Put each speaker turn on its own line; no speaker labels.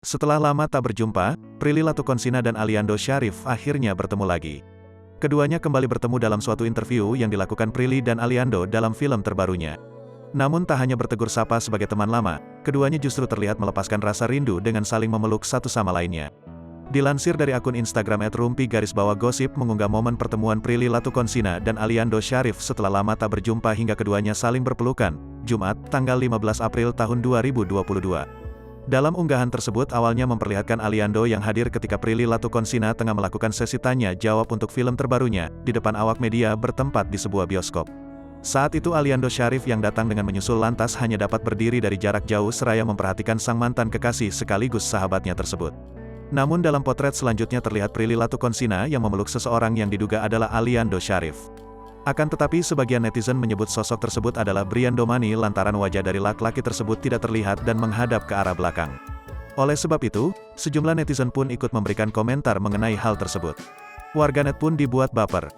Setelah lama tak berjumpa, Prilly Latuconsina dan Aliando Syarif akhirnya bertemu lagi. Keduanya kembali bertemu dalam suatu interview yang dilakukan Prilly dan Aliando dalam film terbarunya. Namun tak hanya bertegur sapa sebagai teman lama, keduanya justru terlihat melepaskan rasa rindu dengan saling memeluk satu sama lainnya. Dilansir dari akun Instagram @rumpi_gosip mengunggah momen pertemuan Prilly Latuconsina dan Aliando Syarif setelah lama tak berjumpa hingga keduanya saling berpelukan, Jumat, tanggal 15 April tahun 2022. Dalam unggahan tersebut awalnya memperlihatkan Aliando yang hadir ketika Prilly Latuconsina tengah melakukan sesi tanya jawab untuk film terbarunya, di depan awak media bertempat di sebuah bioskop. Saat itu Aliando Syarif yang datang dengan menyusul lantas hanya dapat berdiri dari jarak jauh seraya memperhatikan sang mantan kekasih sekaligus sahabatnya tersebut. Namun dalam potret selanjutnya terlihat Prilly Latuconsina yang memeluk seseorang yang diduga adalah Aliando Syarif. Akan tetapi sebagian netizen menyebut sosok tersebut adalah Brian Domani lantaran wajah dari laki-laki tersebut tidak terlihat dan menghadap ke arah belakang. Oleh sebab itu, sejumlah netizen pun ikut memberikan komentar mengenai hal tersebut. Warganet pun dibuat baper.